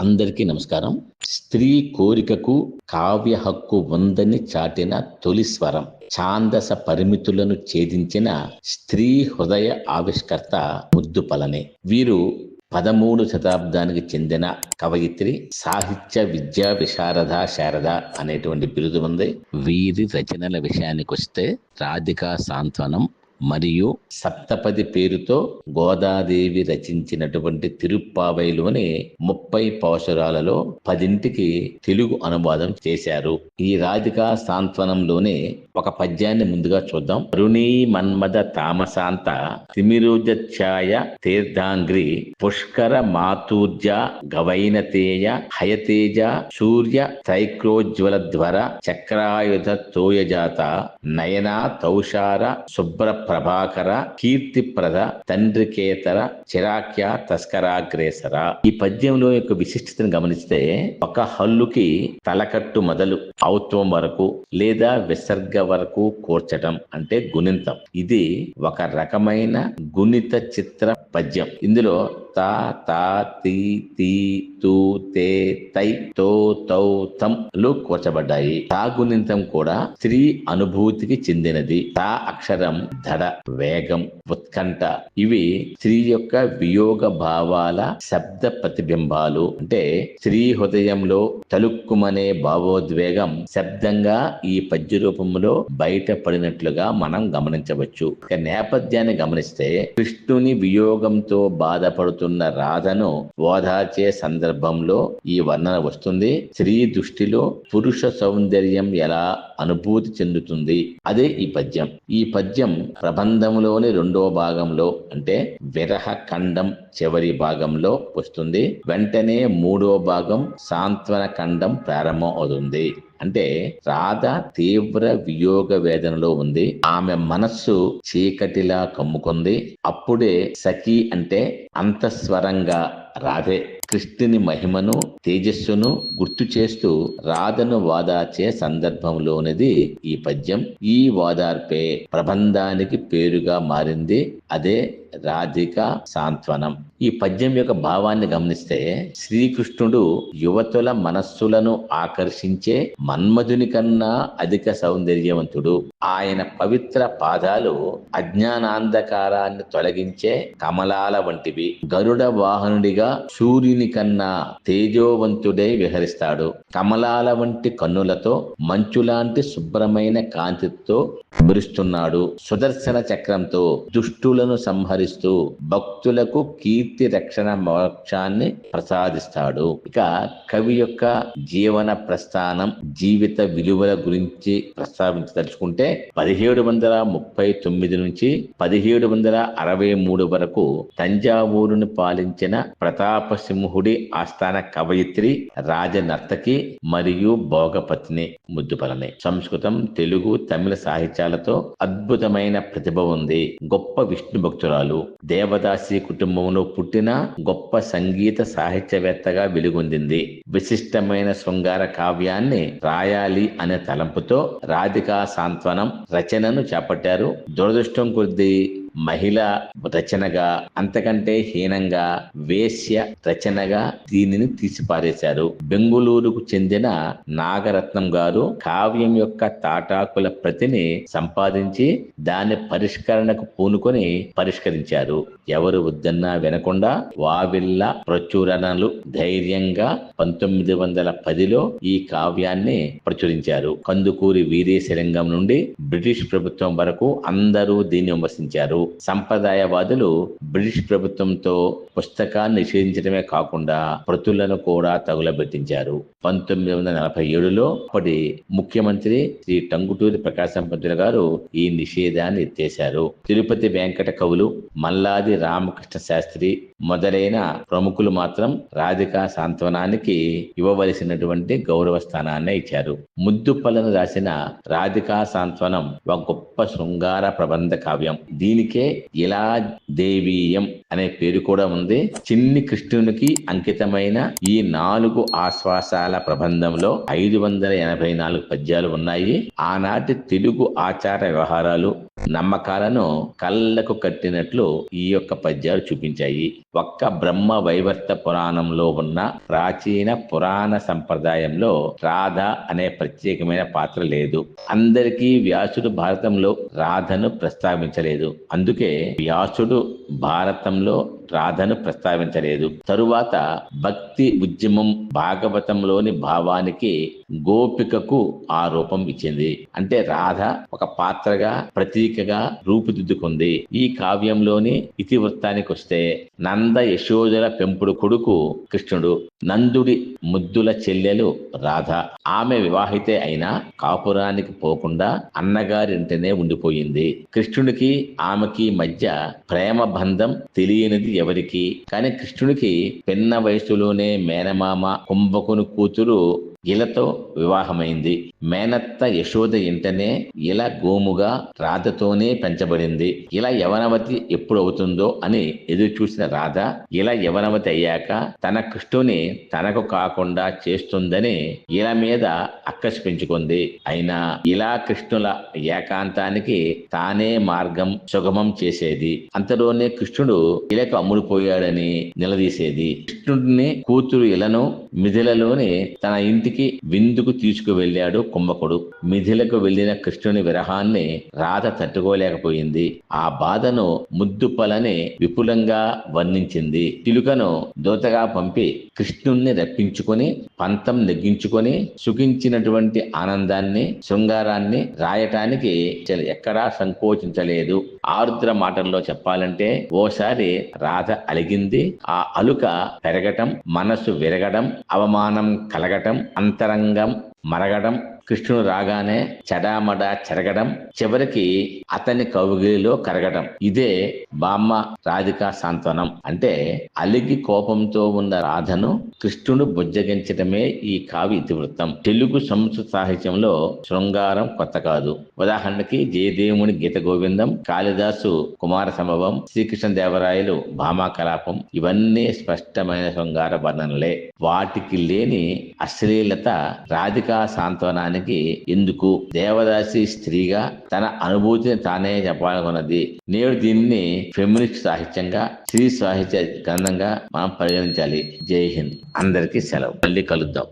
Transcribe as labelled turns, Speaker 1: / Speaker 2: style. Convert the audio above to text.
Speaker 1: అందరికీ నమస్కారం. స్త్రీ కోరికకు కావ్య హక్కు ఉందని చాటిన తొలి స్వరం, ఛాందస పరిమితులను ఛేదించిన స్త్రీ హృదయ ఆవిష్కర్త ముద్దుపలనే. వీరు 13వ శతాబ్దానికి చెందిన కవయిత్రి, సాహిత్య విద్యా విశారద శారద అనేటువంటి బిరుదు ఉంది. వీరి రచనల విషయానికి వస్తే రాధికా సాంత్వనం మరియు సప్తపది పేరుతో గోదాదేవి రచించినటువంటి తిరుప్పావైలోని 30 పాశురాలలో 10కి తెలుగు అనువాదం చేశారు. ఈ రాధికా సాంత్వనంలోనే ఒక పద్యాన్ని ముందుగా చూద్దాం. అరుణీ మన్మద తామసాంత తిమిరుజఛాయ తీర్థాంగ్రి పుష్కర మాతూర్జ గవైనతేయ హయతేజ సూర్య త్రైక్రోజ్వల ధ్వర చక్రాయుధ తోయజాత నయనా తౌషార శుభ్ర ప్రభాకర కీర్తిప్రద తండ్రికేతర చిరాక్య తస్కరాగ్రేసర. ఈ పద్యంలో యొక్క విశిష్టతను గమనిస్తే, ఒక హల్లుకి తలకట్టు మొదలు ఔత్వం వరకు లేదా విసర్గ వరకు కూర్చటం అంటే గుణింతం. ఇది ఒక రకమైన గుణిత చిత్ర పద్యం. ఇందులో తా తా తీ తీ తూ తే తై తో తౌ తం లు కూర్చబడ్డాయి. తా గుణింతం కూడా స్త్రీ అనుభూతికి చెందినది. తా అక్షరం ధడ, వేగం, ఉత్కంఠ. ఇవి స్త్రీ యొక్క వియోగ భావాల శబ్ద ప్రతిబింబాలు. అంటే స్త్రీ హృదయంలో తలుక్కుమనే భావోద్వేగం శబ్దంగా ఈ పద్య రూపంలో బయటపడినట్లుగా మనం గమనించవచ్చు. ఇక నేపథ్యాన్ని గమనిస్తే, కృష్ణుని వియోగంతో బాధపడుతున్న రాధను ఓదార్చే సందర్భంలో ఈ వర్ణన వస్తుంది. స్త్రీ దృష్టిలో పురుష సౌందర్యం ఎలా అనుభూతి చెందుతుంది, అదే ఈ పద్యం. ఈ పద్యం ప్రబంధంలోని 2వ భాగంలో అంటే విరహ ఖండం చివరి భాగంలో వస్తుంది. వెంటనే 3వ భాగం సాంత్వన ఖండం ప్రారంభం అవుతుంది. అంటే రాధ తీవ్ర వియోగ వేదనలో ఉంది. ఆమె మనస్సు చీకటిలా కమ్ముకుంది. అప్పుడే సఖి అంటే అంతఃస్వరంగా రాధే కృష్ణుని మహిమను, తేజస్సును గుర్తు చేస్తూ రాధను వాదార్చే సందర్భంలోనిది ఈ పద్యం. ఈ వాదార్పే ప్రబంధానికి పేరుగా మారింది. అదే రాధికా సాంత్వనం. ఈ పద్యం యొక్క భావాన్ని గమనిస్తే, శ్రీకృష్ణుడు యువతుల మనస్సులను ఆకర్షించే మన్మధుని కన్నా అధిక సౌందర్యవంతుడు. ఆయన పవిత్ర పాదాలు అజ్ఞానాంధకారాన్ని తొలగించే కమలాల వంటివి. గరుడ వాహనుడిగా సూర్యుని కన్నా తేజోవంతుడై విహరిస్తాడు. కమలాల వంటి కన్నులతో మంచులాంటి శుభ్రమైన కాంతితో మెరుస్తున్నాడు. సుదర్శన చక్రంతో దుష్టులను సంహరిస్తూ భక్తులకు కీర్తి రక్షణ మోక్షాన్ని ప్రసాదిస్తాడు. ఇక కవి యొక్క జీవన ప్రస్థానం, జీవిత విలువల గురించి ప్రస్తావించదలుచుకుంటే, 1739 నుంచి 1763 వరకు తంజావూరును పాలించిన ప్రతాపసింహుడి ఆస్థాన కవయిత్రి, రాజనర్తకి మరియు భోగపత్ని ముద్దుపలనే. సంస్కృతం, తెలుగు, తమిళ సాహిత్యాలతో అద్భుతమైన ప్రతిభ ఉంది. గొప్ప విష్ణు భక్తురాలు. దేవదాసి కుటుంబంలో పుట్టిన గొప్ప సంగీత సాహిత్యవేత్తగా వెలుగొందింది. విశిష్టమైన శృంగార కావ్యాన్ని రాయాలి అనే తలంపుతో రాధికా సాంత్వనం రచనను చేపట్టారు. దురదృష్టం కొద్దీ మహిళ రచనగా, అంతకంటే హీనంగా వేశ్య రచనగా దీనిని తీసిపారేశారు. బెంగుళూరుకు చెందిన నాగరత్నం గారు కావ్యం యొక్క తాటాకుల ప్రతిని సంపాదించి దాని పరిష్కరణకు పూనుకొని పరిష్కరించారు. ఎవరు వద్దన్నా వినకుండా వావిళ్ళ ప్రచురణలు ధైర్యంగా 1910లో ఈ కావ్యాన్ని ప్రచురించారు. కందుకూరి వీరేశలింగం నుండి బ్రిటిష్ ప్రభుత్వం వరకు అందరూ దీన్ని విమర్శించారు. సంప్రదాయవాదులు బ్రిటిష్ ప్రభుత్వంతో పుస్తకాన్ని నిషేధించడమే కాకుండా ప్రతులను కూడా తగులబెట్టించారు. 1947లో అప్పటి ముఖ్యమంత్రి శ్రీ టంగుటూరి ప్రకాశం పంతులు గారు ఈ నిషేధాన్ని ఎత్తేశారు. తిరుపతి వెంకట కవులు, మల్లాది రామకృష్ణ శాస్త్రి మొదలైన ప్రముఖులు మాత్రం రాధికా సాంత్వనానికి ఇవ్వవలసినటువంటి గౌరవ స్థానాన్ని ఇచ్చారు. ముద్దుపలను రాసిన రాధికా సాంత్వనం ఒక గొప్ప శృంగార ప్రబంధ కావ్యం. దీనికే ఇలా దేవీయం అనే పేరు కూడా ఉంది. చిన్ని కృష్ణునికి అంకితమైన ఈ 4 ఆశ్వాసాల ప్రబంధంలో 584 పద్యాలు ఉన్నాయి. ఆనాటి తెలుగు ఆచార వ్యవహారాలు, నమ్మకాలను కళ్ళకు కట్టినట్లు ఈ యొక్క పద్యాలు చూపించాయి. ఒక్క బ్రహ్మ వైవర్త పురాణంలో ఉన్న ప్రాచీన పురాణ సంప్రదాయంలో రాధ అనే ప్రత్యేకమైన పాత్ర లేదు. అందరికీ వ్యాసుడు భారతంలో రాధను ప్రస్తావించలేదు. అందుకే వ్యాసుడు భారతంలో రాధను ప్రస్తావించలేదు. తరువాత భక్తి ఉద్యమం భాగవతంలోని భావానికి గోపికకు ఆ రూపం ఇచ్చింది. అంటే రాధ ఒక పాత్రగా ప్రతీకగా రూపుదిద్దుకుంది. ఈ కావ్యంలోని ఇతివృత్తానికి వస్తే నంద యశోదల పెంపుడు కొడుకు కృష్ణుడు, నందుడి ముద్దుల చెల్లెలు రాధ. ఆమె వివాహితే అయినా కాపురానికి పోకుండా అన్నగారింటనే ఉండిపోయింది. కృష్ణుడికి ఆమెకి మధ్య ప్రేమ బంధం తెలియనిది ఎవరికి. కానీ కృష్ణుడికి పిన్న వయసులోనే మేనమామ కుంభకుని కూతురు ఇలతో వివాహమైంది. మేనత్త యశోద ఇంటనే ఇలా గోముగా రాధతోనే పెంచబడింది. ఇలా యవనవతి ఎప్పుడు అవుతుందో అని ఎదురు చూసిన రాధ ఇలా యవనవతి అయ్యాక తన కృష్ణుని తనకు కాకుండా చేస్తుందని ఇలా మీద అక్కసి పెంచుకుంది. అయినా ఇలా కృష్ణుల ఏకాంతానికి తానే మార్గం సుగమం చేసేది. అంతలోనే కృష్ణుడు ఇలకు అమ్ముడుపోయాడని నిలదీసేది. కృష్ణుడిని కూతురు ఇలను మిథిలలోని తన ఇంటికి విందుకు తీసుకువెళ్ళాడు కుంభకుడు. మిథిలకు వెళ్లిన కృష్ణుని విరహాన్ని రాధ తట్టుకోలేకపోయింది. ఆ బాధను ముద్దుపలని విపులంగా వర్ణించింది. చిలుకను దూతగా పంపి కృష్ణుణ్ణి రప్పించుకొని పంతం నెగ్గించుకొని సుఖించినటువంటి ఆనందాన్ని శృంగారాన్ని రాయటానికి ఎక్కడా సంకోచించలేదు. ఆరుద్ర మాటల్లో చెప్పాలంటే ఓసారి రాధ అలిగింది. ఆ అలుక పెరగటం, మనసు విరగడం, అవమానం కలగటం, అంతరంగం మరగడం, కృష్ణుడు రాగానే చెడామడా చెరగడం, చివరికి అతని కౌగిలిలో కరగడం. ఇదే బామ్మ రాధికా సాంత్వనం. అంటే అలిగి కోపంతో ఉన్న రాధను కృష్ణుడు బుజ్జగించటమే ఈ కావ్య ఇతివృత్తం. తెలుగు సంస్కృత సాహిత్యంలో శృంగారం కొత్త కాదు. ఉదాహరణకి జయదేవుని గీత గోవిందం, కాళిదాసు కుమార సంభవం, శ్రీకృష్ణదేవరాయలు భామా కలాపం ఇవన్నీ స్పష్టమైన శృంగార వర్ణనలే. వాటికి లేని అశ్లీలత రాధికా సాంత్వనానికి ఎందుకు? దేవదాసి స్త్రీగా తన అనుభూతిని తానే చెప్పాలనుకున్నది. నేడు దీన్ని ఫెమినిస్ట్ సాహిత్యంగా, స్త్రీ సాహిత్య గ్రంథంగా మనం పరిగణించాలి. జై హింద్. అందరికీ సెలవు. మళ్ళీ కలుద్దాం.